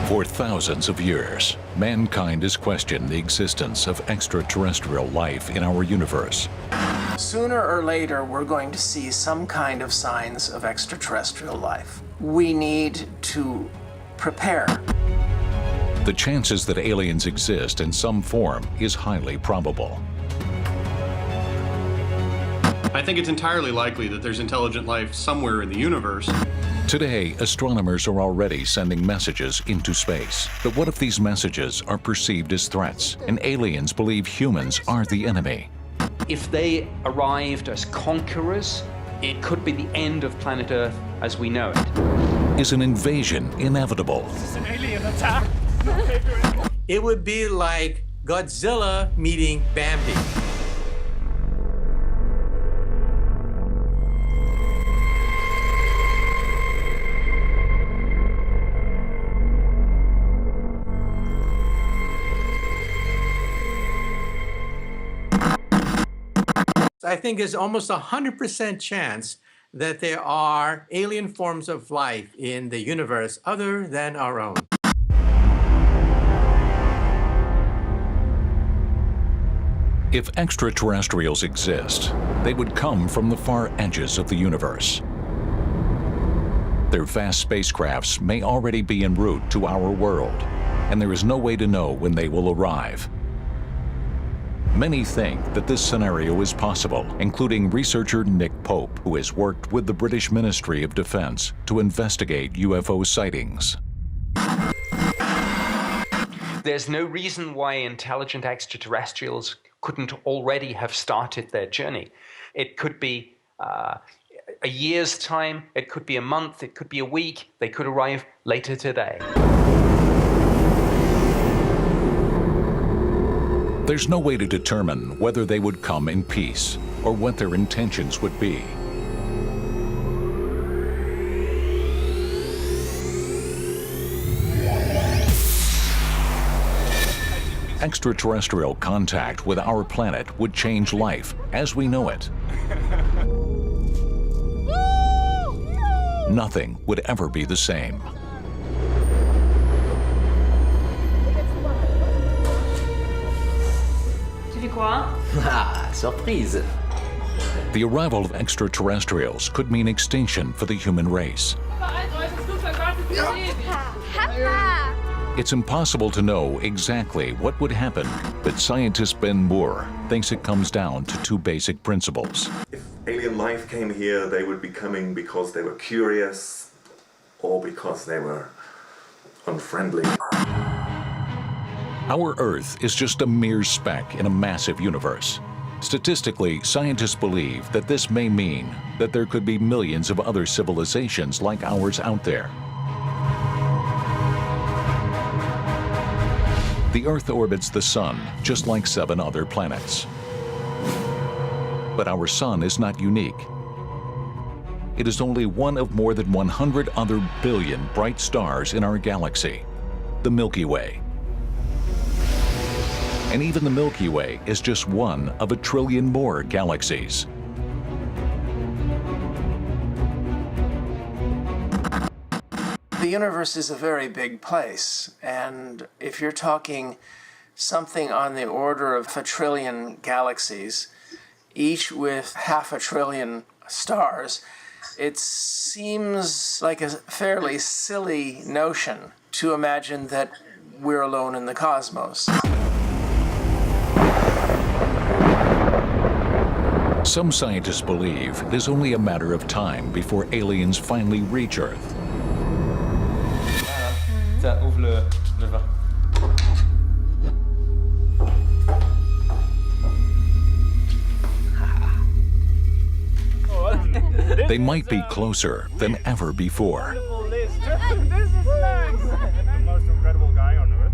For thousands of years, mankind has questioned the existence of extraterrestrial life in our universe. Sooner or later, we're going to see some kind of signs of extraterrestrial life. We need to prepare. The chances that aliens exist in some form is highly probable. I think it's entirely likely that there's intelligent life somewhere in the universe. Today, astronomers are already sending messages into space. But what if these messages are perceived as threats and aliens believe humans are the enemy? If they arrived as conquerors, it could be the end of planet Earth as we know it. Is an invasion inevitable? This is an alien attack. It would be like Godzilla meeting Bambi. I think there's almost 100% chance that there are alien forms of life in the universe other than our own. If extraterrestrials exist, they would come from the far edges of the universe. Their vast spacecrafts may already be en route to our world, and there is no way to know when they will arrive. Many think that this scenario is possible, including researcher Nick Pope, who has worked with the British Ministry of Defense to investigate UFO sightings. There's no reason why intelligent extraterrestrials couldn't already have started their journey. It could be a year's time, it could be a month, it could be a week, they could arrive later today. There's no way to determine whether they would come in peace or what their intentions would be. Extraterrestrial contact with our planet would change life as we know it. Nothing would ever be the same. Ah, surprise! The arrival of extraterrestrials could mean extinction for the human race. It's impossible to know exactly what would happen, but scientist Ben Moore thinks it comes down to two basic principles. If alien life came here, they would be coming because they were curious or because they were unfriendly. Our Earth is just a mere speck in a massive universe. Statistically, scientists believe that this may mean that there could be millions of other civilizations like ours out there. The Earth orbits the Sun just like 7 other planets. But our Sun is not unique. It is only one of more than 100 other billion bright stars in our galaxy, the Milky Way. And even the Milky Way is just one of 1 trillion more galaxies. The universe is a very big place, and if you're talking something on the order of 1 trillion galaxies, each with 500 billion stars, it seems like a fairly silly notion to imagine that we're alone in the cosmos. Some scientists believe it is only a matter of time before aliens finally reach Earth. Tiens, ouvre le vin. They might be closer than ever before. This is nice. The most incredible guy on Earth.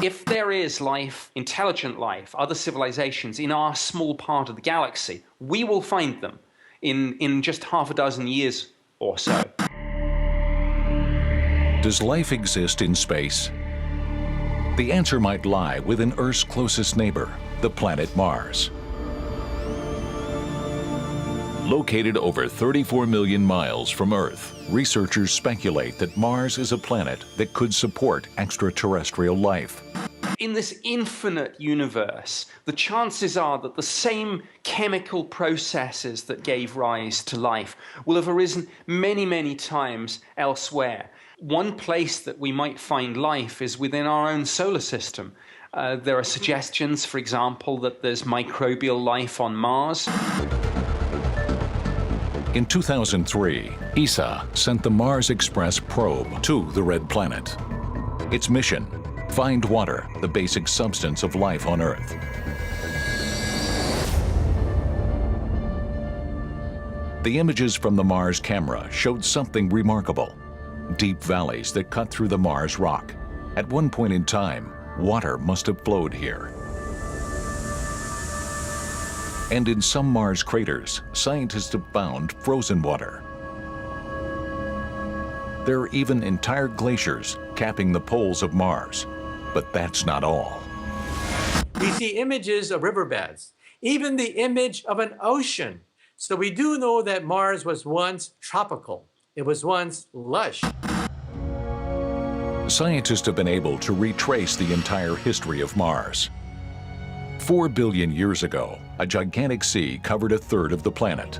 If there is life, intelligent life, other civilizations in our small part of the galaxy, we will find them in just half a dozen years or so. Does life exist in space? The answer might lie within Earth's closest neighbor, the planet Mars. Located over 34 million miles from Earth, researchers speculate that Mars is a planet that could support extraterrestrial life. In this infinite universe, the chances are that the same chemical processes that gave rise to life will have arisen many, many times elsewhere. One place that we might find life is within our own solar system. There are suggestions, for example, that there's microbial life on Mars. In 2003, ESA sent the Mars Express probe to the Red Planet. Its mission: find water, the basic substance of life on Earth. The images from the Mars camera showed something remarkable: deep valleys that cut through the Mars rock. At one point in time, water must have flowed here. And in some Mars craters, scientists have found frozen water. There are even entire glaciers capping the poles of Mars. But that's not all. We see images of riverbeds, even the image of an ocean. So we do know that Mars was once tropical. It was once lush. Scientists have been able to retrace the entire history of Mars. 4 billion years ago, a gigantic sea covered a third of the planet.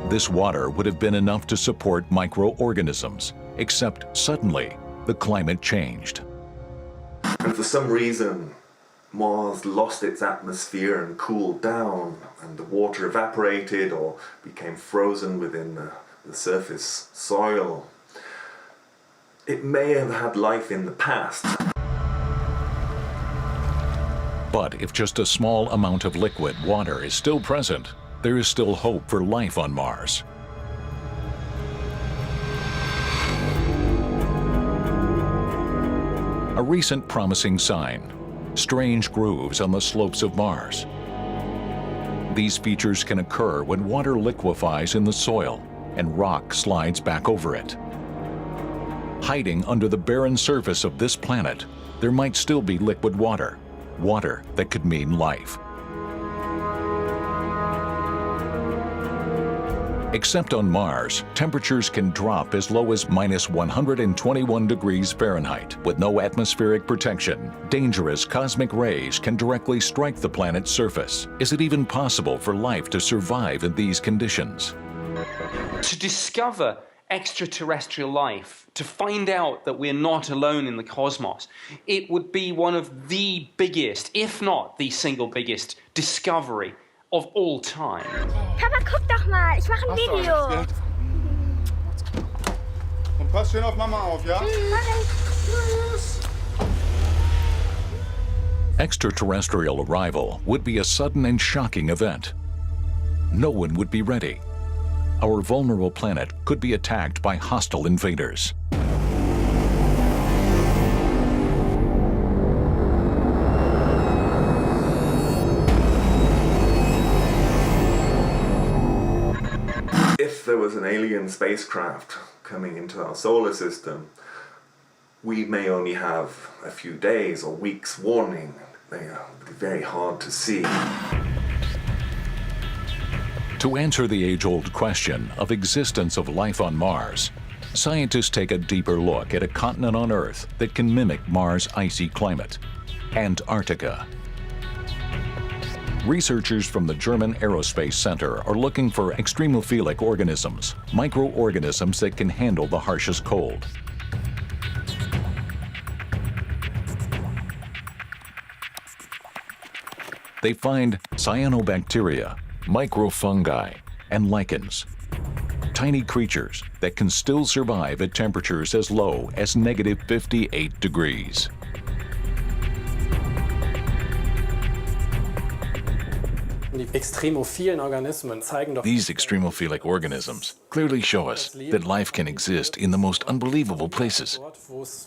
This water would have been enough to support microorganisms, except suddenly, the climate changed. And for some reason, Mars lost its atmosphere and cooled down, and the water evaporated or became frozen within the surface soil. It may have had life in the past. But if just a small amount of liquid water is still present, there is still hope for life on Mars. A recent promising sign: strange grooves on the slopes of Mars. These features can occur when water liquefies in the soil and rock slides back over it. Hiding under the barren surface of this planet, there might still be liquid water, water that could mean life. Except on Mars, temperatures can drop as low as -121 degrees Fahrenheit. With no atmospheric protection, dangerous cosmic rays can directly strike the planet's surface. Is it even possible for life to survive in these conditions? To discover extraterrestrial life, to find out that we're not alone in the cosmos, it would be one of the biggest, if not the single biggest, discovery of all time. Papa, guck doch mal, ich mache ein Video. Und pass schön auf Mama auf, ja? Extraterrestrial arrival would be a sudden and shocking event. No one would be ready. Our vulnerable planet could be attacked by hostile invaders. If there was an alien spacecraft coming into our solar system, we may only have a few days or weeks warning. They are very hard to see. To answer the age-old question of existence of life on Mars, scientists take a deeper look at a continent on Earth that can mimic Mars' icy climate: Antarctica. Researchers from the German Aerospace Center are looking for extremophilic organisms, microorganisms that can handle the harshest cold. They find cyanobacteria, microfungi, and lichens, tiny creatures that can still survive at temperatures as low as -58 degrees. These extremophilic organisms clearly show us that life can exist in the most unbelievable places.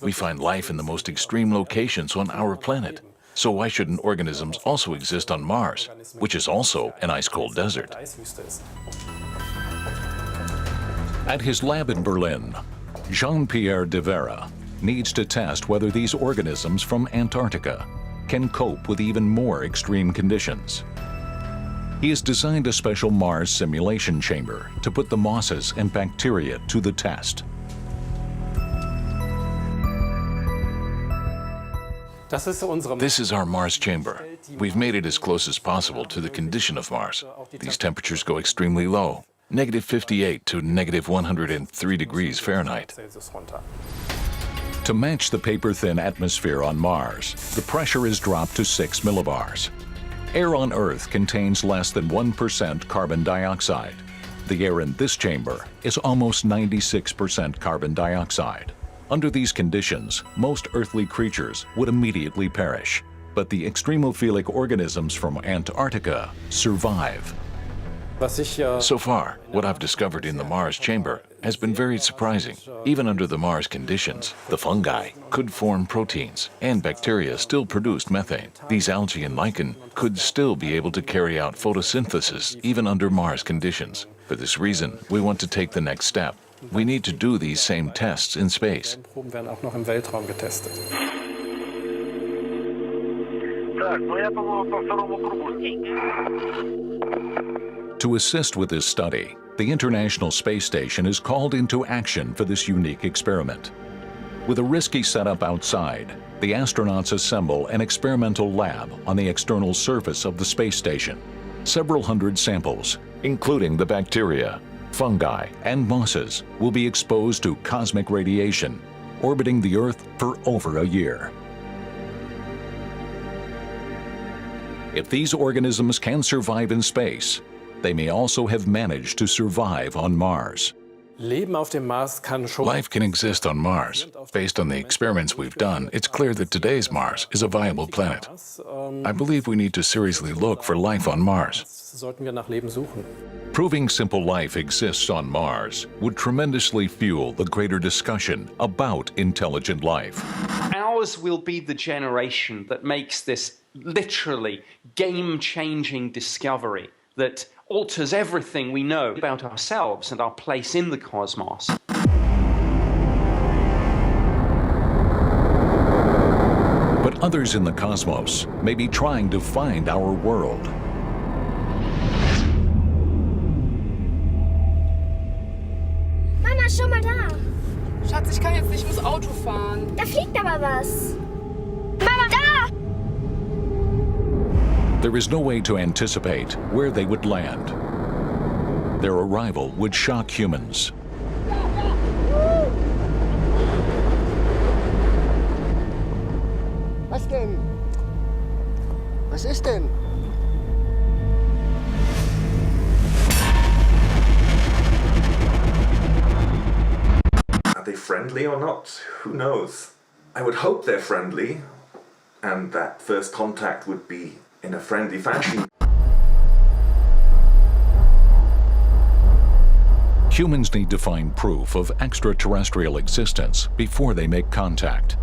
We find life in the most extreme locations on our planet. So why shouldn't organisms also exist on Mars, which is also an ice-cold desert? At his lab in Berlin, Jean-Pierre de Vera needs to test whether these organisms from Antarctica can cope with even more extreme conditions. He has designed a special Mars simulation chamber to put the mosses and bacteria to the test. This is our Mars chamber. We've made it as close as possible to the condition of Mars. These temperatures go extremely low, -58 to -103 degrees Fahrenheit. To match the paper-thin atmosphere on Mars, the pressure is dropped to 6 millibars. Air on Earth contains less than 1% carbon dioxide. The air in this chamber is almost 96% carbon dioxide. Under these conditions, most earthly creatures would immediately perish, but the extremophilic organisms from Antarctica survive. So far, what I've discovered in the Mars chamber has been very surprising. Even under the Mars conditions, the fungi could form proteins, and bacteria still produced methane. These algae and lichen could still be able to carry out photosynthesis even under Mars conditions. For this reason, we want to take the next step. We need to do these same tests in space. To assist with this study, the International Space Station is called into action for this unique experiment. With a risky setup outside, the astronauts assemble an experimental lab on the external surface of the space station. Several hundred samples, including the bacteria, fungi, and mosses, will be exposed to cosmic radiation, orbiting the Earth for over a year. If these organisms can survive in space, they may also have managed to survive on Mars. Life can exist on Mars. Based on the experiments we've done, it's clear that today's Mars is a viable planet. I believe we need to seriously look for life on Mars. Proving simple life exists on Mars would tremendously fuel the greater discussion about intelligent life. Ours will be the generation that makes this literally game-changing discovery that alters everything we know about ourselves and our place in the cosmos. But others in the cosmos may be trying to find our world. Mama, schau mal da. Schatz, ich kann jetzt nicht, ich muss Auto fahren. Da fliegt aber was. Mama, da! There is no way to anticipate where they would land. Their arrival would shock humans. Was denn? Was ist denn? Are they friendly or not? Who knows? I would hope they're friendly, and that first contact would be in a friendly fashion. Humans need to find proof of extraterrestrial existence before they make contact.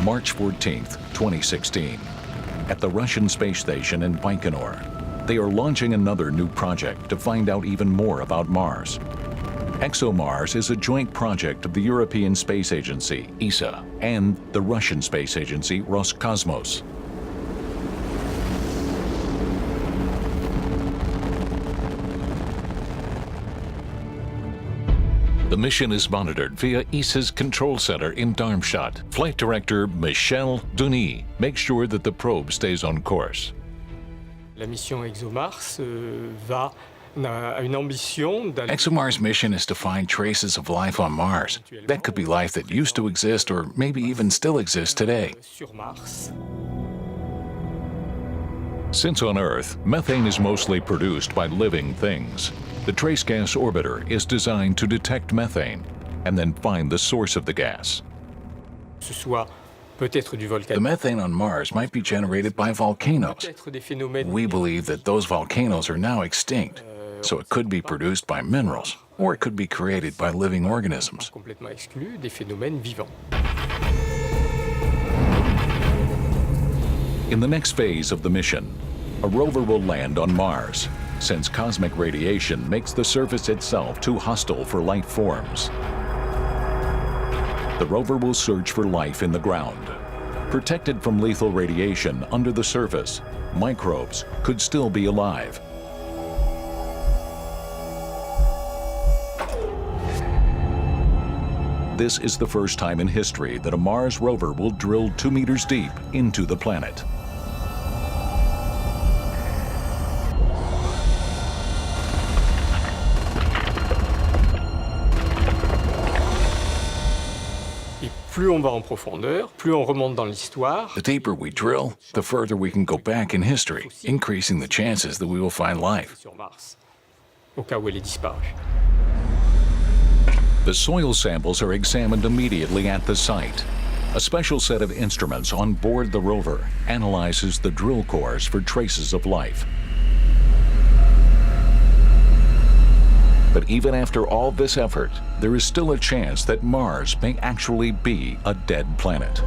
March 14th, 2016. At the Russian space station in Baikonur, they are launching another new project to find out even more about Mars. ExoMars is a joint project of the European Space Agency, ESA, and the Russian space agency, Roscosmos. The mission is monitored via ESA's control center in Darmstadt. Flight director Michel Denis makes sure that the probe stays on course. La mission ExoMars a une ambition ExoMars' mission is to find traces of life on Mars. That could be life that used to exist or maybe even still exists today. sur Mars. Since on Earth, methane is mostly produced by living things, the Trace Gas Orbiter is designed to detect methane and then find the source of the gas. Ce soit peut-être du The methane on Mars might be generated by volcanoes. peut-être des phénomènes We believe that those volcanoes are now extinct, so it could be produced by minerals, or it could be created by living organisms. complètement exclus, des phénomènes vivants. In the next phase of the mission, a rover will land on Mars, since cosmic radiation makes the surface itself too hostile for life forms. The rover will search for life in the ground. Protected from lethal radiation under the surface, microbes could still be alive. This is the first time in history that a Mars rover will drill 2 meters deep into the planet. Plus on va en profondeur, plus on remonte dans l'histoire. The deeper we drill, the further we can go back in history, increasing the chances that we will find life. Sur Mars, au cas où elle est disparue. The soil samples are examined immediately at the site. A special set of instruments on board the rover analyzes the drill cores for traces of life. But even after all this effort, there is still a chance that Mars may actually be a dead planet.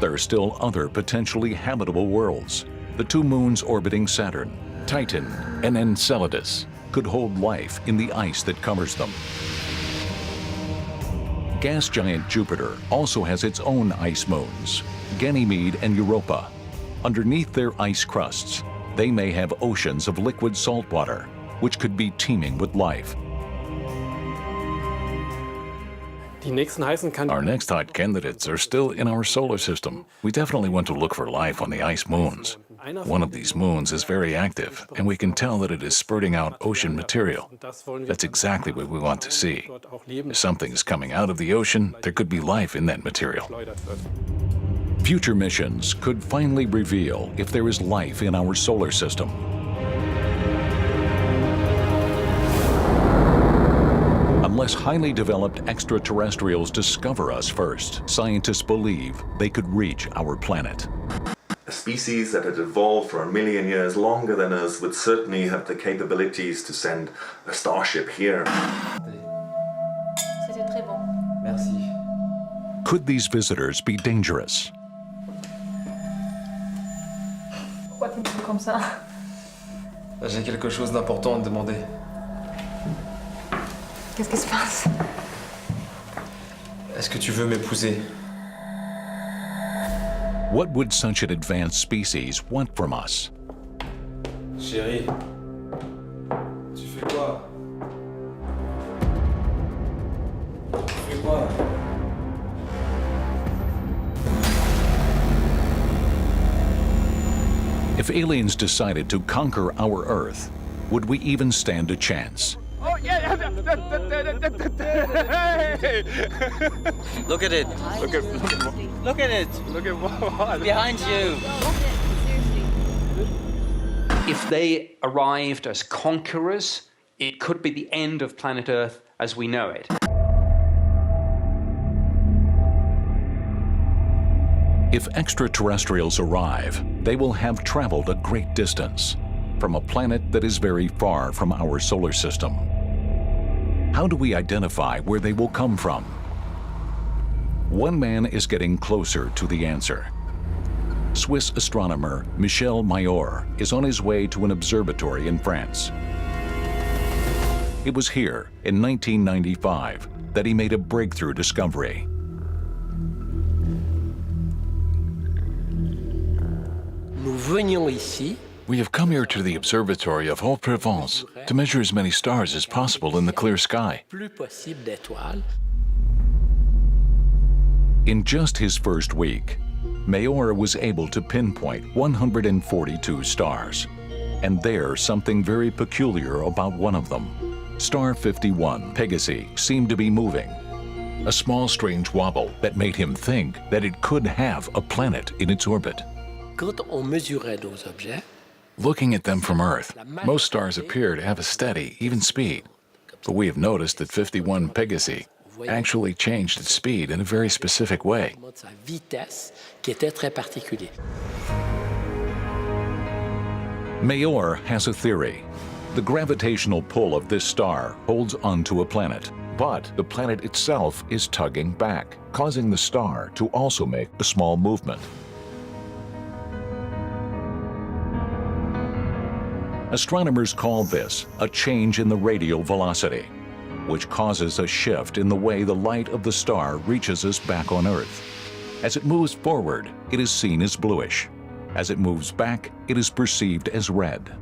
There are still other potentially habitable worlds. The 2 moons orbiting Saturn, Titan and Enceladus, could hold life in the ice that covers them. Gas giant Jupiter also has its own ice moons, Ganymede and Europa. Underneath their ice crusts, they may have oceans of liquid salt water, which could be teeming with life. Our next hot candidates are still in our solar system. We definitely want to look for life on the ice moons. One of these moons is very active, and we can tell that it is spurting out ocean material. That's exactly what we want to see. If something is coming out of the ocean, there could be life in that material. Future missions could finally reveal if there is life in our solar system. Unless highly developed extraterrestrials discover us first, scientists believe they could reach our planet. A species that had evolved for 1 million years longer than us would certainly have the capabilities to send a starship here. C'était très bon. Merci. Could these visitors be dangerous? Pourquoi tu me dis comme ça? J'ai quelque chose d'important à te demander. Qu'est-ce qui se passe? Est-ce que tu veux m'épouser? What would such an advanced species want from us? Chérie, tu fais quoi? Tu fais quoi? If aliens decided to conquer our Earth, would we even stand a chance? Oh, yeah. Hey! Look at it. Look at Look at it. Look at what? Behind you. If they arrived as conquerors, it could be the end of planet Earth as we know it. If extraterrestrials arrive, they will have traveled a great distance from a planet that is very far from our solar system. How do we identify where they will come from? One man is getting closer to the answer. Swiss astronomer Michel Mayor is on his way to an observatory in France. It was here in 1995 that he made a breakthrough discovery. Nous venions ici. We have come here to the observatory of Haute-Provence to measure as many stars as possible in the clear sky. Plus possible d'étoiles. In just his first week, Mayor was able to pinpoint 142 stars. And there's something very peculiar about one of them. Star 51, Pegasi, seemed to be moving. A small strange wobble that made him think that it could have a planet in its orbit. Quand on mesurait nos objets, Looking at them from Earth, most stars appear to have a steady, even speed. But we have noticed that 51 Pegasi actually changed its speed in a very specific way. sa vitesse qui était très particulière. Mayor has a theory. The gravitational pull of this star holds onto a planet, but the planet itself is tugging back, causing the star to also make a small movement. Astronomers call this a change in the radial velocity, which causes a shift in the way the light of the star reaches us back on Earth. As it moves forward, it is seen as bluish. As it moves back, it is perceived as red.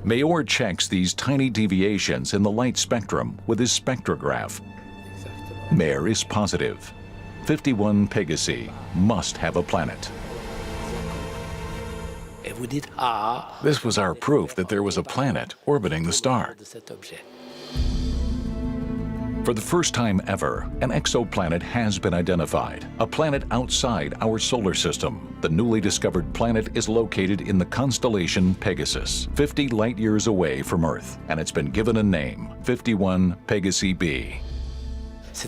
Mayor checks these tiny deviations in the light spectrum with his spectrograph. Mayor is positive. 51 Pegasi must have a planet. This was our proof that there was a planet orbiting the star. For the first time ever, an exoplanet has been identified, a planet outside our solar system. The newly discovered planet is located in the constellation Pegasus, 50 light-years away from Earth, and it's been given a name, 51 Pegasi b. This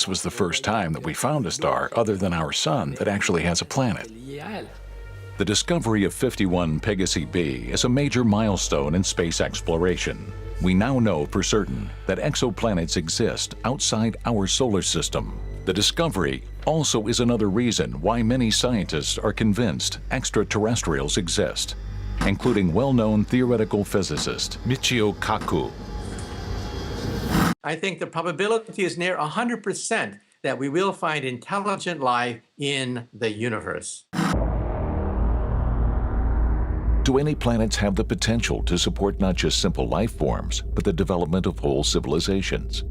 was the first time that we found a star other than our sun that actually has a planet. The discovery of 51 Pegasi b is a major milestone in space exploration. We now know for certain that exoplanets exist outside our solar system. The discovery also is another reason why many scientists are convinced extraterrestrials exist, including well-known theoretical physicist Michio Kaku. I think the probability is near 100% that we will find intelligent life in the universe. Do any planets have the potential to support not just simple life forms, but the development of whole civilizations?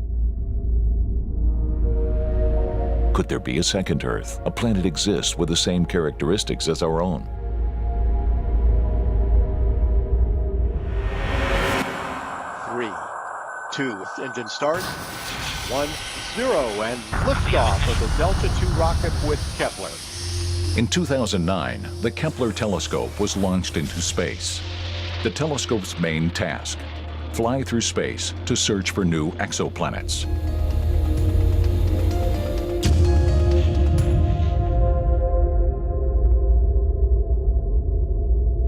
Could there be a second Earth, a planet exists with the same characteristics as our own? Three, two, engine start, 1, 0, and liftoff of the Delta II rocket with Kepler. In 2009, the Kepler telescope was launched into space. The telescope's main task: fly through space to search for new exoplanets.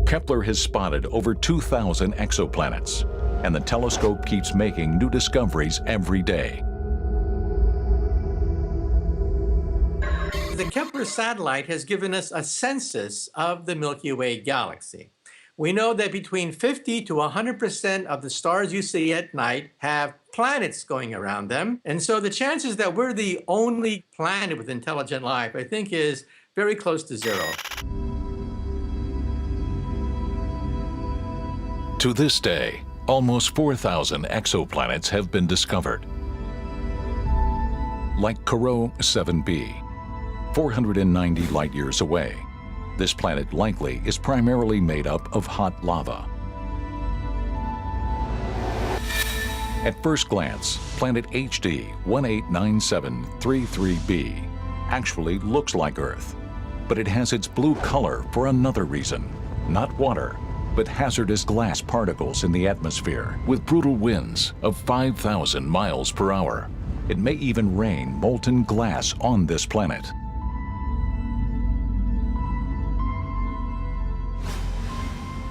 Kepler has spotted over 2,000 exoplanets, and the telescope keeps making new discoveries every day. The Kepler satellite has given us a census of the Milky Way galaxy. We know that between 50 to 100% of the stars you see at night have planets going around them. And so the chances that we're the only planet with intelligent life, I think, is very close to zero. To this day, almost 4,000 exoplanets have been discovered. Like Corot 7b, 490 light-years away, this planet likely is primarily made up of hot lava. At first glance, planet HD 189733b actually looks like Earth, but it has its blue color for another reason. Not water, but hazardous glass particles in the atmosphere with brutal winds of 5,000 miles per hour. It may even rain molten glass on this planet.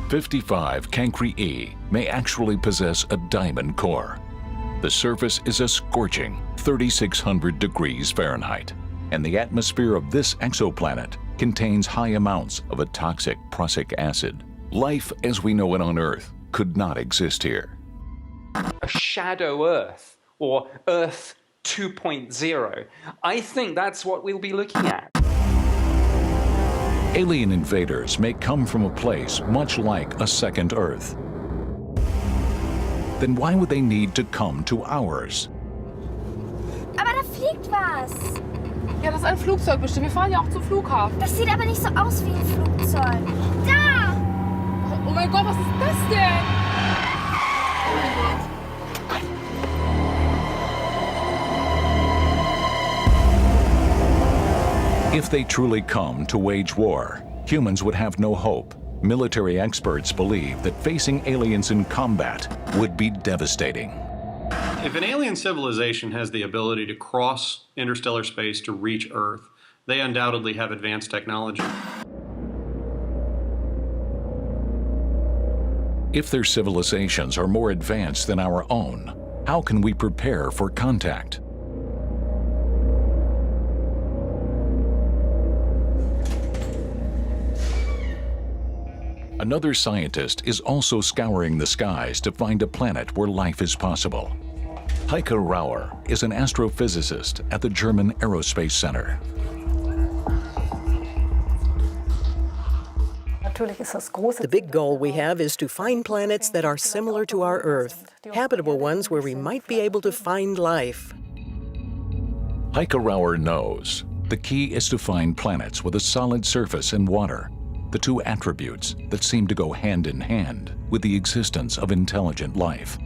(55 Cancri E) may actually possess a diamond core. The surface is a scorching 3,600 degrees Fahrenheit, and the atmosphere of this exoplanet contains high amounts of a toxic prussic acid. Life as we know it on Earth could not exist here. A shadow Earth, or Earth 2.0. I think that's what we'll be looking at. Alien invaders may come from a place much like a second Earth. Then why would they need to come to ours? Aber da fliegt was. Ja, das ist ein Flugzeug bestimmt. Wir fahren ja auch zum Flughafen. Das sieht aber nicht so aus wie ein Flugzeug. Da! Oh mein Gott, was ist das denn? If they truly come to wage war, humans would have no hope. Military experts believe that facing aliens in combat would be devastating. If an alien civilization has the ability to cross interstellar space to reach Earth, they undoubtedly have advanced technology. If their civilizations are more advanced than our own, how can we prepare for contact? Another scientist is also scouring the skies to find a planet where life is possible. Heike Rauer is an astrophysicist at the German Aerospace Center. The big goal we have is to find planets that are similar to our Earth, habitable ones where we might be able to find life. Heike Rauer knows the key is to find planets with a solid surface and water, the two attributes that seem to go hand in hand with the existence of intelligent life.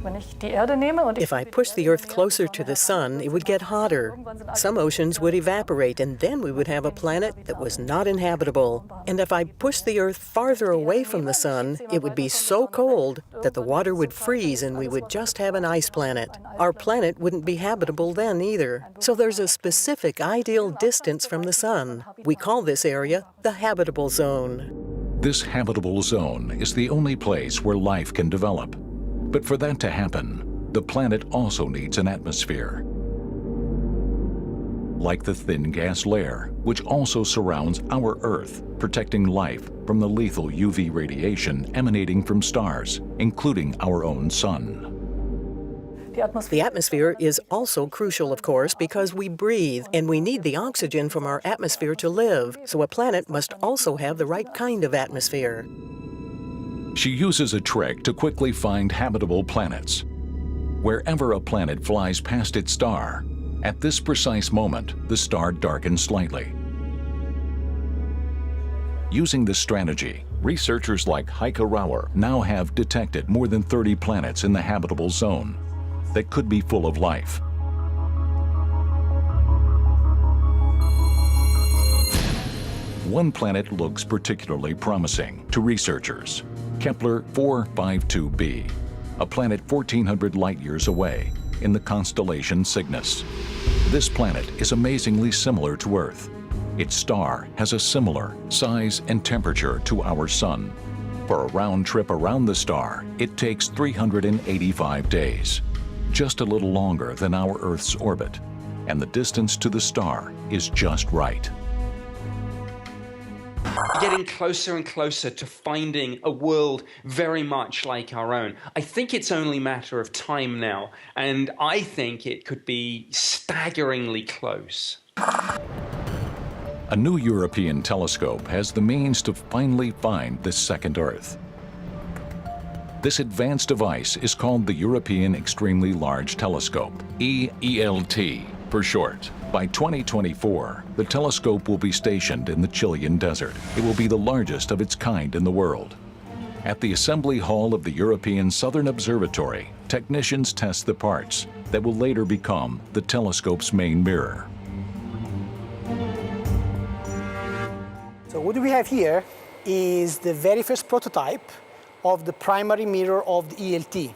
If I push the Earth closer to the Sun, it would get hotter. Some oceans would evaporate, and then we would have a planet that was not inhabitable. And if I pushed the Earth farther away from the Sun, it would be so cold that the water would freeze and we would just have an ice planet. Our planet wouldn't be habitable then either. So there's a specific ideal distance from the Sun. We call this area the habitable zone. This habitable zone is the only place where life can develop. But for that to happen, the planet also needs an atmosphere. Like the thin gas layer, which also surrounds our Earth, protecting life from the lethal UV radiation emanating from stars, including our own Sun. The atmosphere is also crucial, of course, because we breathe, and we need the oxygen from our atmosphere to live, so a planet must also have the right kind of atmosphere. She uses a trick to quickly find habitable planets. Wherever a planet flies past its star, at this precise moment, the star darkens slightly. Using this strategy, researchers like Heike Rauer now have detected more than 30 planets in the habitable zone that could be full of life. One planet looks particularly promising to researchers. Kepler 452b, a planet 1,400 light-years away in the constellation Cygnus. This planet is amazingly similar to Earth. Its star has a similar size and temperature to our Sun. For a round trip around the star, it takes 385 days, just a little longer than our Earth's orbit, and the distance to the star is just right. Getting closer and closer to finding a world very much like our own. I think it's only a matter of time now, and I think it could be staggeringly close. A new European telescope has the means to finally find this second Earth. This advanced device is called the European Extremely Large Telescope, EELT for short. By 2024, the telescope will be stationed in the Chilean desert. It will be the largest of its kind in the world. At the assembly hall of the European Southern Observatory, technicians test the parts that will later become the telescope's main mirror. So what we have here is the very first prototype of the primary mirror of the ELT.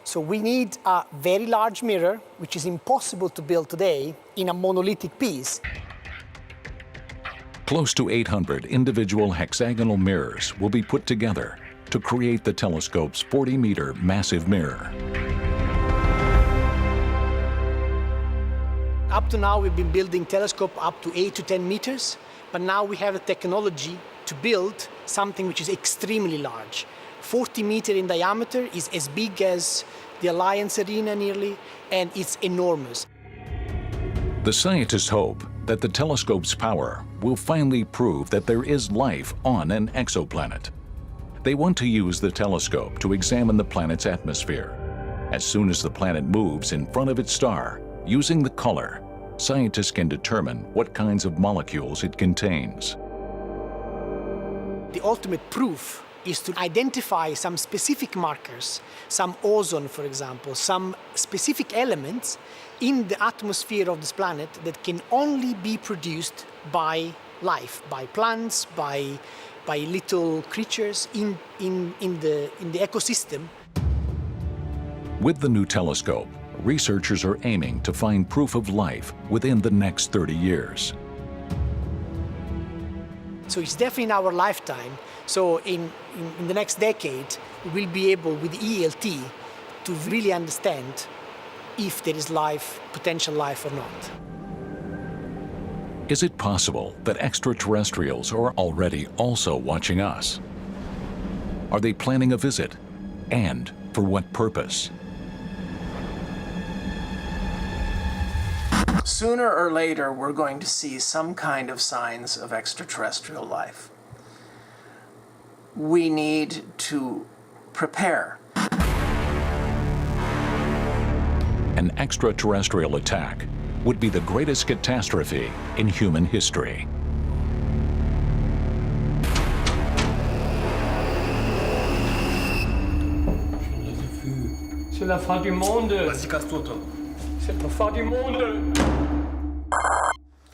So we need a very large mirror, which is impossible to build today, in a monolithic piece. Close to 800 individual hexagonal mirrors will be put together to create the telescope's 40-meter massive mirror. Up to now, we've been building telescope up to 8 to 10 meters, but now we have the technology to build something which is extremely large. 40 meters in diameter is as big as the Alliance Arena nearly, and it's enormous. The scientists hope that the telescope's power will finally prove that there is life on an exoplanet. They want to use the telescope to examine the planet's atmosphere. As soon as the planet moves in front of its star, using the color, scientists can determine what kinds of molecules it contains. The ultimate proof is to identify some specific markers, some ozone, for example, some specific elements in the atmosphere of this planet that can only be produced by life, by plants, by little creatures in the ecosystem. With the new telescope, researchers are aiming to find proof of life within the next 30 years. So it's definitely in our lifetime. So in the next decade, we will be able, with the ELT, to really understand if there is life, potential life or not. Is it possible that extraterrestrials are already also watching us? Are they planning a visit? And for what purpose? Sooner or later, we're going to see some kind of signs of extraterrestrial life. We need to prepare. An extraterrestrial attack would be the greatest catastrophe in human history. C'est la fin du monde. Vas-y, casse-toi, toi. C'est la fin du monde.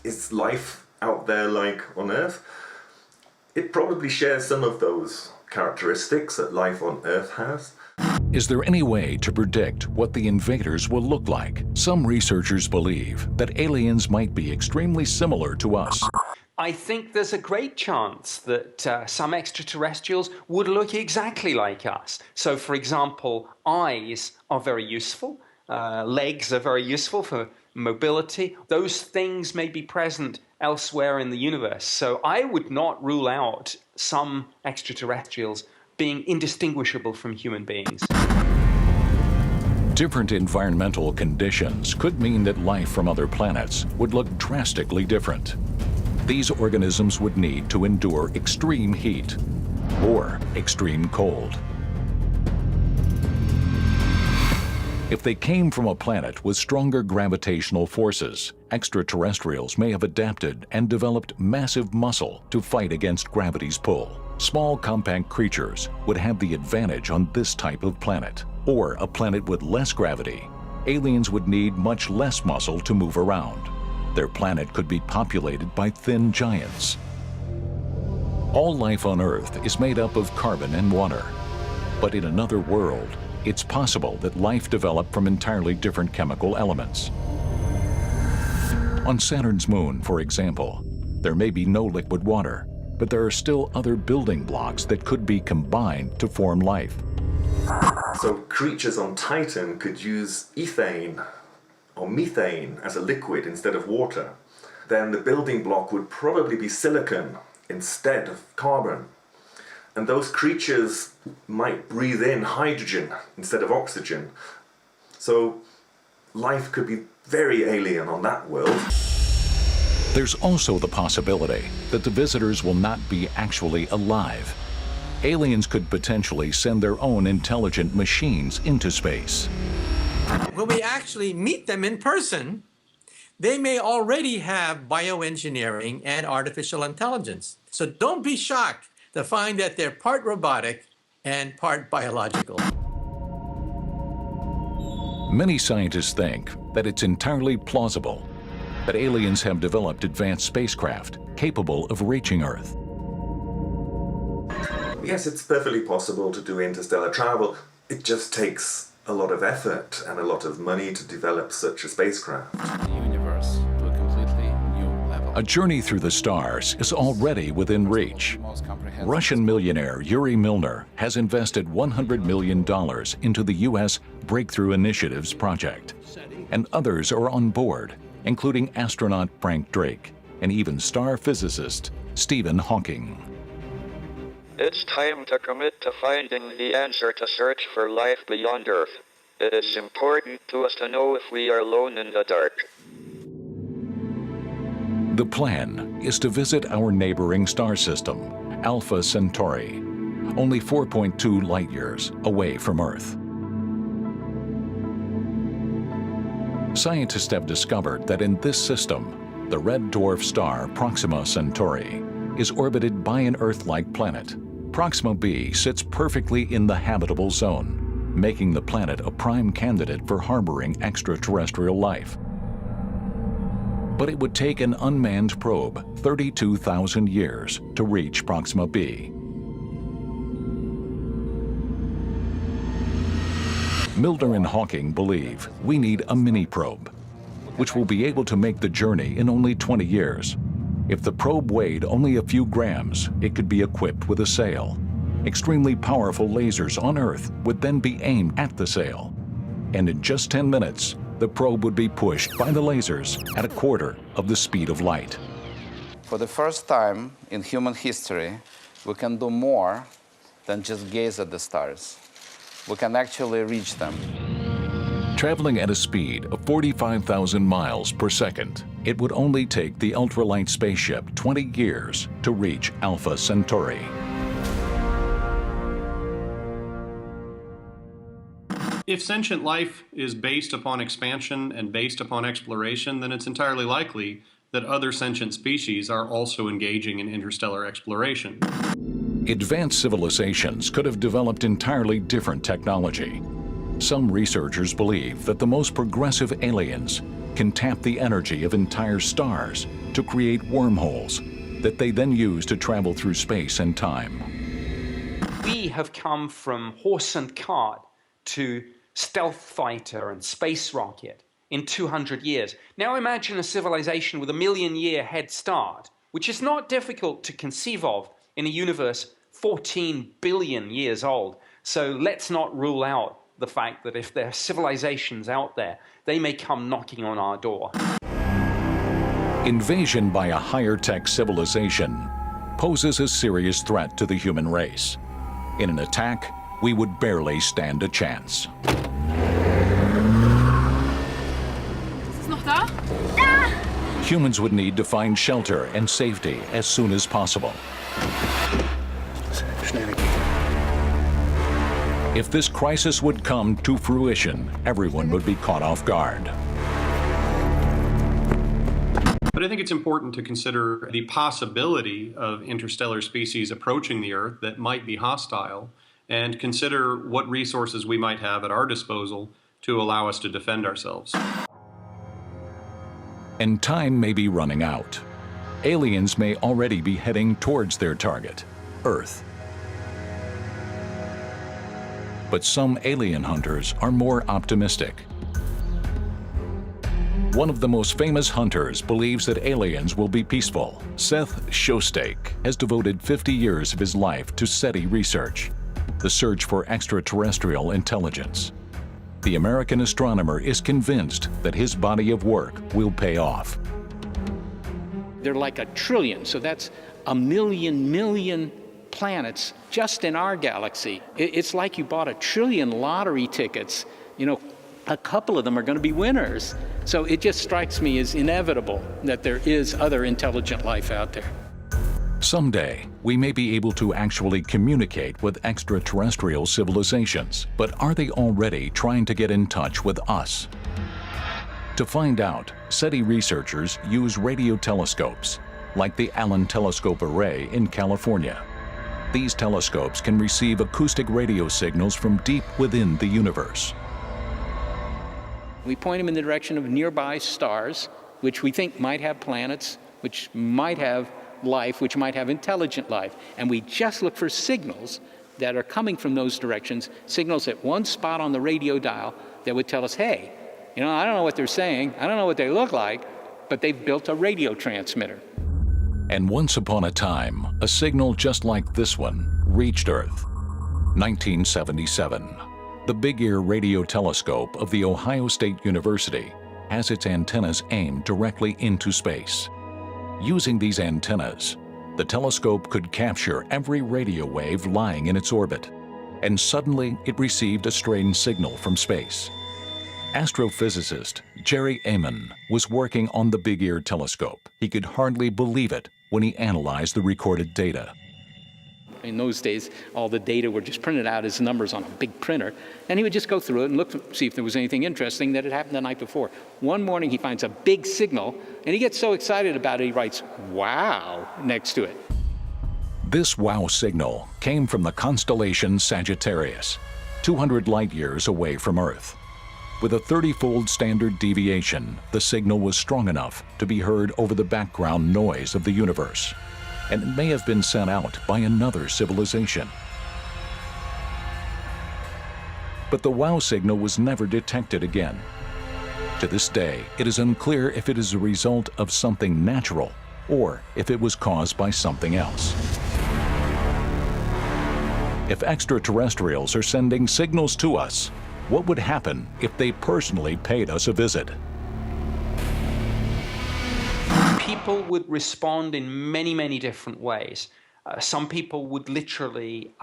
Is life out there like on Earth? It probably shares some of those characteristics that life on Earth has. Is there any way to predict what the invaders will look like? Some researchers believe that aliens might be extremely similar to us. I think there's a great chance that some extraterrestrials would look exactly like us. So, for example, eyes are very useful, legs are very useful for mobility. Those things may be present elsewhere in the universe. So I would not rule out some extraterrestrials being indistinguishable from human beings. Different environmental conditions could mean that life from other planets would look drastically different. These organisms would need to endure extreme heat or extreme cold. If they came from a planet with stronger gravitational forces, extraterrestrials may have adapted and developed massive muscle to fight against gravity's pull. Small, compact creatures would have the advantage on this type of planet. Or a planet with less gravity. Aliens would need much less muscle to move around. Their planet could be populated by thin giants. All life on Earth is made up of carbon and water. But in another world, it's possible that life developed from entirely different chemical elements. On Saturn's moon, for example, there may be no liquid water, but there are still other building blocks that could be combined to form life. So creatures on Titan could use ethane or methane as a liquid instead of water. Then the building block would probably be silicon instead of carbon. And those creatures might breathe in hydrogen instead of oxygen. So life could be very alien on that world. There's also the possibility that the visitors will not be actually alive. Aliens could potentially send their own intelligent machines into space. When we actually meet them in person, they may already have bioengineering and artificial intelligence. So don't be shocked to find that they're part robotic and part biological. Many scientists think that it's entirely plausible that aliens have developed advanced spacecraft capable of reaching Earth. Yes, it's perfectly possible to do interstellar travel. It just takes a lot of effort and a lot of money to develop such a spacecraft. The universe to a completely new level. A journey through the stars is already within reach. Russian millionaire Yuri Milner has invested $100 million into the U.S. Breakthrough Initiatives project. And others are on board, including astronaut Frank Drake and even star physicist Stephen Hawking. It's time to commit to finding the answer to search for life beyond Earth. It is important to us to know if we are alone in the dark. The plan is to visit our neighboring star system, Alpha Centauri, only 4.2 light years away from Earth. Scientists have discovered that in this system, the red dwarf star Proxima Centauri is orbited by an Earth-like planet. Proxima b sits perfectly in the habitable zone, making the planet a prime candidate for harboring extraterrestrial life. But it would take an unmanned probe 32,000 years to reach Proxima b. Milner and Hawking believe we need a mini-probe, which will be able to make the journey in only 20 years. If the probe weighed only a few grams, it could be equipped with a sail. Extremely powerful lasers on Earth would then be aimed at the sail. And in just 10 minutes, the probe would be pushed by the lasers at a quarter of the speed of light. For the first time in human history, we can do more than just gaze at the stars. We can actually reach them. Traveling at a speed of 45,000 miles per second, it would only take the ultralight spaceship 20 years to reach Alpha Centauri. If sentient life is based upon expansion and based upon exploration, then it's entirely likely that other sentient species are also engaging in interstellar exploration. Advanced civilizations could have developed entirely different technology. Some researchers believe that the most progressive aliens can tap the energy of entire stars to create wormholes that they then use to travel through space and time. We have come from horse and cart to stealth fighter and space rocket in 200 years. Now imagine a civilization with a million-year head start, which is not difficult to conceive of in a universe 14 billion years old. So let's not rule out the fact that if there are civilizations out there, they may come knocking on our door. Invasion by a higher-tech civilization poses a serious threat to the human race. In an attack, we would barely stand a chance. Ist es noch da? Humans would need to find shelter and safety as soon as possible. If this crisis would come to fruition, everyone would be caught off guard. But I think it's important to consider the possibility of interstellar species approaching the Earth that might be hostile, and consider what resources we might have at our disposal to allow us to defend ourselves. And time may be running out. Aliens may already be heading towards their target, Earth. But some alien hunters are more optimistic. One of the most famous hunters believes that aliens will be peaceful. Seth Shostak has devoted 50 years of his life to SETI research, the search for extraterrestrial intelligence. The American astronomer is convinced that his body of work will pay off. They're like a trillion, so that's a million planets just in our galaxy. It's like you bought a trillion lottery tickets. You know, a couple of them are going to be winners. So it just strikes me as inevitable that there is other intelligent life out there. Someday, we may be able to actually communicate with extraterrestrial civilizations, but are they already trying to get in touch with us? To find out, SETI researchers use radio telescopes, like the Allen Telescope Array in California. These telescopes can receive acoustic radio signals from deep within the universe. We point them in the direction of nearby stars, which we think might have planets, which might have life, which might have intelligent life. And we just look for signals that are coming from those directions, signals at one spot on the radio dial that would tell us, hey, you know, I don't know what they're saying, I don't know what they look like, but they've built a radio transmitter. And once upon a time, a signal just like this one reached Earth. 1977. The Big Ear Radio Telescope of The Ohio State University has its antennas aimed directly into space. Using these antennas, the telescope could capture every radio wave lying in its orbit, and suddenly it received a strange signal from space. Astrophysicist Jerry Amon was working on the Big Ear telescope. He could hardly believe it when he analyzed the recorded data. In those days, all the data were just printed out as numbers on a big printer, and he would just go through it and look to see if there was anything interesting that had happened the night before. One morning, he finds a big signal, and he gets so excited about it, he writes, "Wow," next to it. This wow signal came from the constellation Sagittarius, 200 light-years away from Earth. With a 30-fold standard deviation, the signal was strong enough to be heard over the background noise of the universe, and it may have been sent out by another civilization. But the wow signal was never detected again. To this day, it is unclear if it is a result of something natural or if it was caused by something else. If extraterrestrials are sending signals to us, what would happen if they personally paid us a visit? People would respond in many different ways. Some people would literally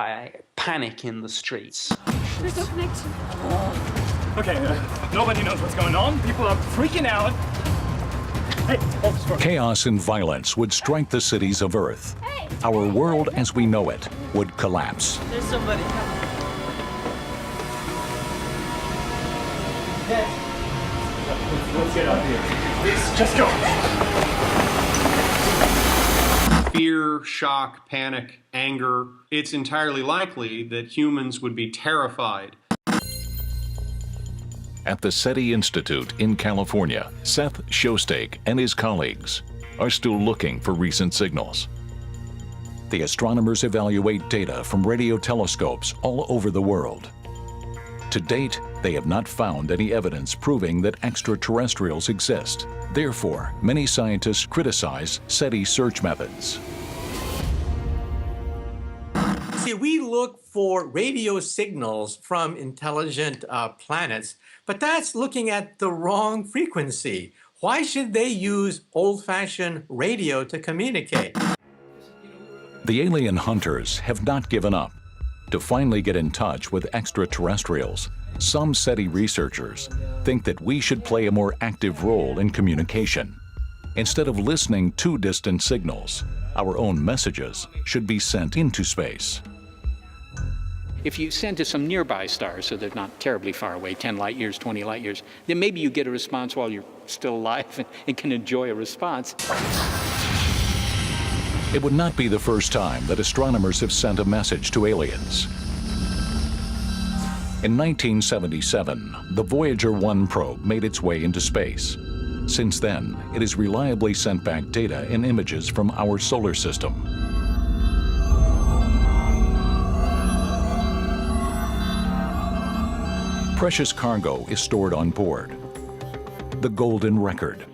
panic in the streets. There's no connection. Okay, nobody knows what's going on. People are freaking out. Hey, Chaos and violence would strike the cities of Earth. Our world as we know it would collapse. There's somebody coming. Let's get up here. Please, just go. Fear, shock, panic, anger. It's entirely likely that humans would be terrified. At the SETI Institute in California, Seth Shostak and his colleagues are still looking for recent signals. The astronomers evaluate data from radio telescopes all over the world. To date, they have not found any evidence proving that extraterrestrials exist. Therefore, many scientists criticize SETI search methods. See, we look for radio signals from intelligent planets, but that's looking at the wrong frequency. Why should they use old-fashioned radio to communicate? The alien hunters have not given up. To finally get in touch with extraterrestrials, some SETI researchers think that we should play a more active role in communication. Instead of listening to distant signals, our own messages should be sent into space. If you send to some nearby stars, so they're not terribly far away, 10 light years, 20 light years, then maybe you get a response while you're still alive and can enjoy a response. It would not be the first time that astronomers have sent a message to aliens. In 1977, the Voyager 1 probe made its way into space. Since then, it has reliably sent back data and images from our solar system. Precious cargo is stored on board. The Golden Record,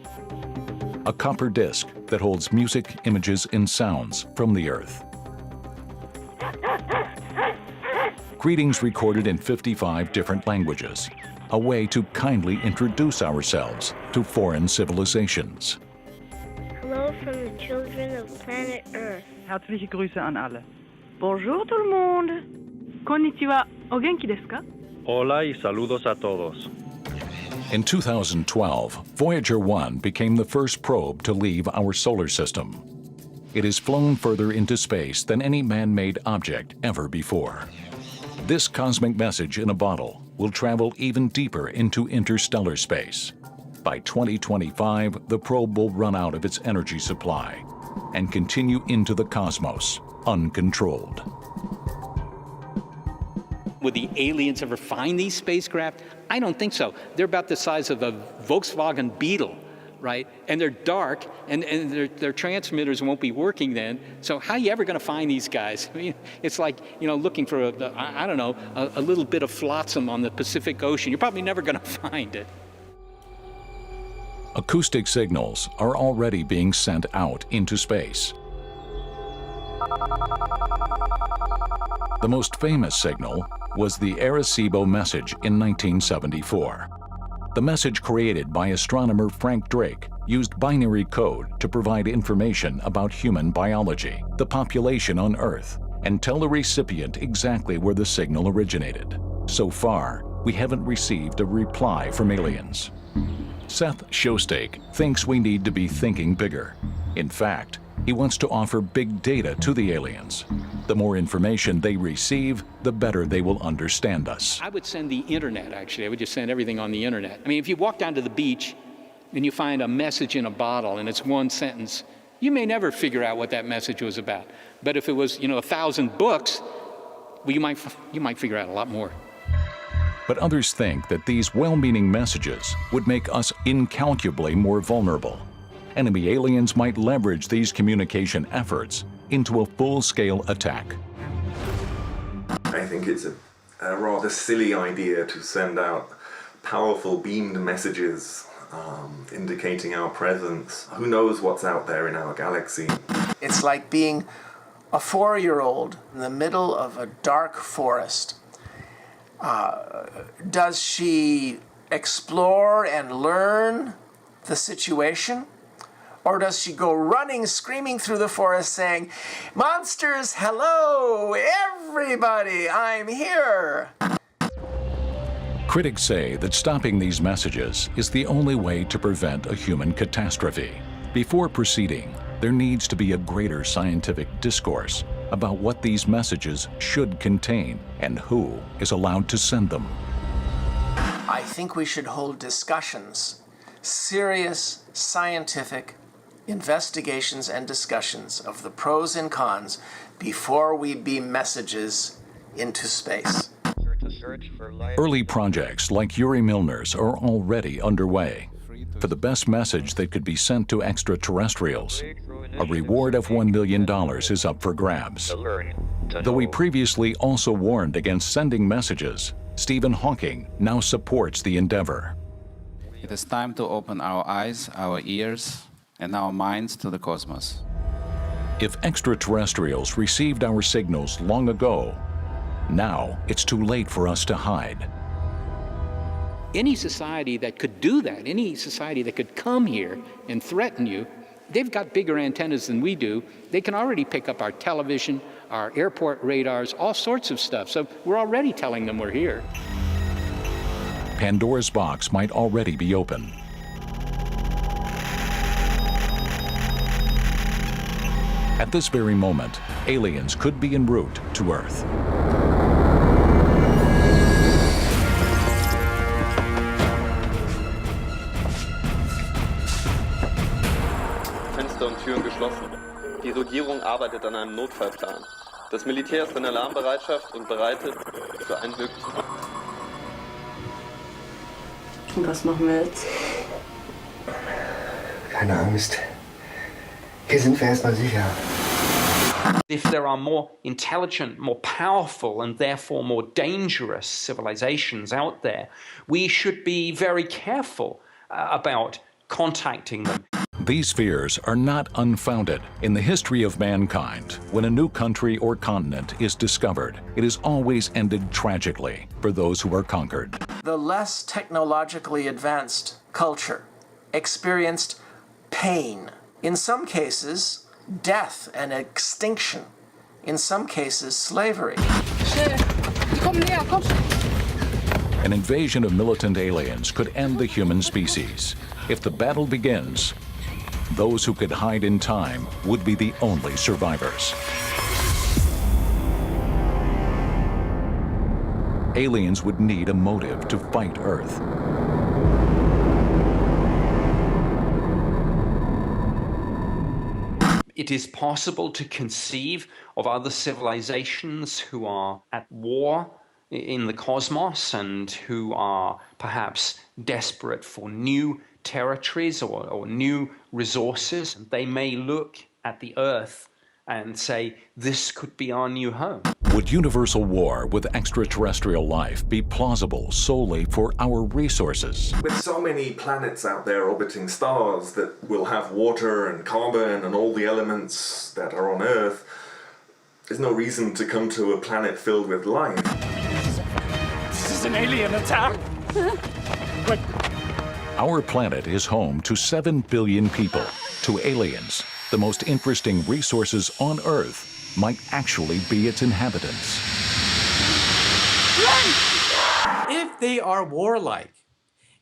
a copper disc that holds music, images, and sounds from the Earth. Greetings recorded in 55 different languages, a way to kindly introduce ourselves to foreign civilizations. Hello from the children of planet Earth. Herzliche Grüße an alle. Bonjour tout le monde. Konnichiwa. O genki desu ka? Hola y saludos a todos. In 2012, Voyager 1 became the first probe to leave our solar system. It has flown further into space than any man-made object ever before. This cosmic message in a bottle will travel even deeper into interstellar space. By 2025, the probe will run out of its energy supply and continue into the cosmos, uncontrolled. Would the aliens ever find these spacecraft? I don't think so. They're about the size of a Volkswagen Beetle, right? And they're dark, and their transmitters won't be working then. So how are you ever going to find these guys? I mean, it's like, looking for a little bit of flotsam on the Pacific Ocean. You're probably never going to find it. Acoustic signals are already being sent out into space. The most famous signal was the Arecibo message in 1974. The message created by astronomer Frank Drake used binary code to provide information about human biology, the population on Earth, and tell the recipient exactly where the signal originated. So far, we haven't received a reply from aliens. Seth Shostak thinks we need to be thinking bigger. In fact, he wants to offer big data to the aliens. The more information they receive, the better they will understand us. I would send the internet, actually. I would just send everything on the internet. I mean, if you walk down to the beach and you find a message in a bottle and it's one sentence, you may never figure out what that message was about. But if it was, 1,000 books, well, you might figure out a lot more. But others think that these well-meaning messages would make us incalculably more vulnerable. Enemy aliens might leverage these communication efforts into a full-scale attack. I think it's a rather silly idea to send out powerful beamed messages indicating our presence. Who knows what's out there in our galaxy? It's like being a 4-year-old in the middle of a dark forest. Does she explore and learn the situation? Or does she go running, screaming through the forest saying, "Monsters, hello, everybody, I'm here"? Critics say that stopping these messages is the only way to prevent a human catastrophe. Before proceeding, there needs to be a greater scientific discourse about what these messages should contain and who is allowed to send them. I think we should hold discussions, serious scientific investigations and discussions of the pros and cons before we beam messages into space. Early projects like Yuri Milner's are already underway. For the best message that could be sent to extraterrestrials, a reward of $1 million is up for grabs. Though he previously also warned against sending messages, Stephen Hawking now supports the endeavor. It is time to open our eyes, our ears, and our minds to the cosmos. If extraterrestrials received our signals long ago, now it's too late for us to hide. Any society that could do that, any society that could come here and threaten you, they've got bigger antennas than we do. They can already pick up our television, our airport radars, all sorts of stuff. So we're already telling them we're here. Pandora's box might already be open. At this very moment, aliens could be en route to Earth. Fenster und Türen geschlossen. Die Regierung arbeitet an einem Notfallplan. Das Militär ist in Alarmbereitschaft und bereitet für einen möglichen. Und was machen wir jetzt? Keine Angst. Hier sind wir erstmal sicher. If there are more intelligent, more powerful, and therefore more dangerous civilizations out there, we should be very careful about contacting them. These fears are not unfounded. In the history of mankind, when a new country or continent is discovered, it has always ended tragically for those who are conquered. The less technologically advanced culture experienced pain. In some cases, death and extinction. In some cases, slavery. An invasion of militant aliens could end the human species. If the battle begins, those who could hide in time would be the only survivors. Aliens would need a motive to fight Earth. It is possible to conceive of other civilizations who are at war in the cosmos and who are perhaps desperate for new territories or new resources. They may look at the Earth and say, this could be our new home. Would universal war with extraterrestrial life be plausible solely for our resources? With so many planets out there orbiting stars that will have water and carbon and all the elements that are on Earth, there's no reason to come to a planet filled with life. This is an alien attack. Wait. Our planet is home to 7 billion people. To aliens, the most interesting resources on Earth might actually be its inhabitants. If they are warlike,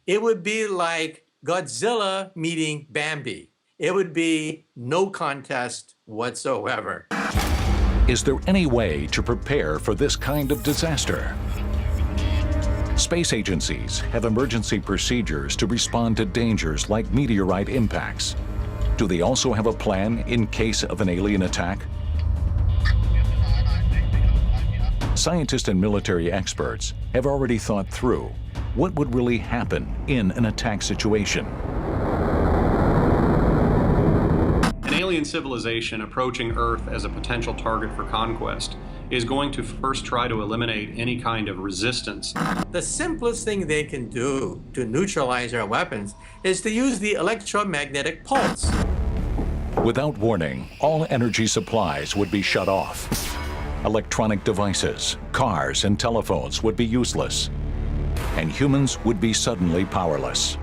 it would be like Godzilla meeting Bambi. It would be no contest whatsoever. Is there any way to prepare for this kind of disaster? Space agencies have emergency procedures to respond to dangers like meteorite impacts. Do they also have a plan in case of an alien attack? Scientists and military experts have already thought through what would really happen in an attack situation. An alien civilization approaching Earth as a potential target for conquest is going to first try to eliminate any kind of resistance. The simplest thing they can do to neutralize our weapons is to use the electromagnetic pulse. Without warning, all energy supplies would be shut off. Electronic devices, cars, and telephones would be useless, and humans would be suddenly powerless.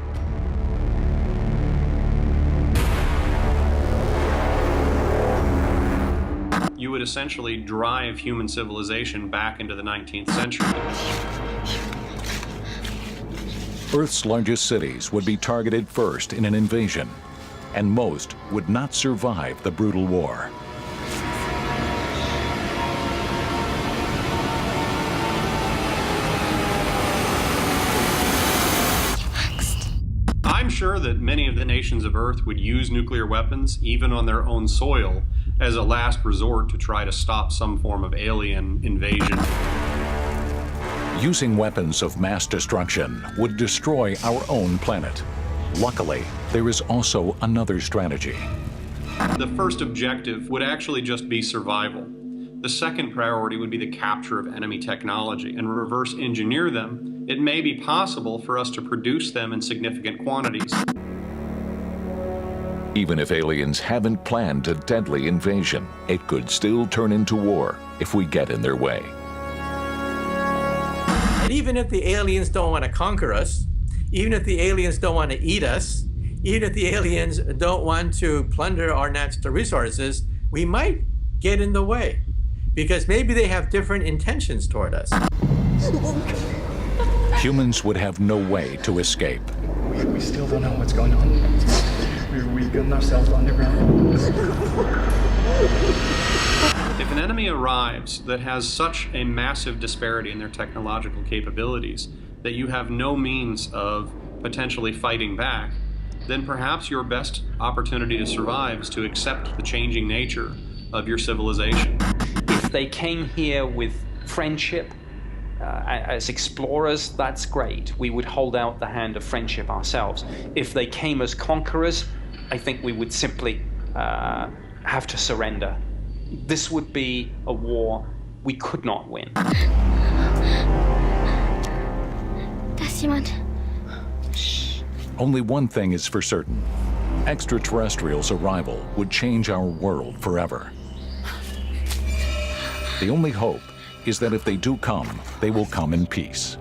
would essentially drive human civilization back into the 19th century. Earth's largest cities would be targeted first in an invasion, and most would not survive the brutal war. I'm sure that many of the nations of Earth would use nuclear weapons, even on their own soil, as a last resort to try to stop some form of alien invasion. Using weapons of mass destruction would destroy our own planet. Luckily, there is also another strategy. The first objective would actually just be survival. The second priority would be the capture of enemy technology and reverse engineer them. It may be possible for us to produce them in significant quantities. Even if aliens haven't planned a deadly invasion, it could still turn into war if we get in their way. And even if the aliens don't want to conquer us, even if the aliens don't want to eat us, even if the aliens don't want to plunder our natural resources, we might get in the way because maybe they have different intentions toward us. Humans would have no way to escape. We still don't know what's going on. We've gotten ourselves underground. If an enemy arrives that has such a massive disparity in their technological capabilities that you have no means of potentially fighting back, then perhaps your best opportunity to survive is to accept the changing nature of your civilization. If they came here with friendship, as explorers, that's great. We would hold out the hand of friendship ourselves. If they came as conquerors, I think we would simply have to surrender. This would be a war we could not win. Da ist jemand. Only one thing is for certain. Extraterrestrials' arrival would change our world forever. The only hope is that if they do come, they will come in peace.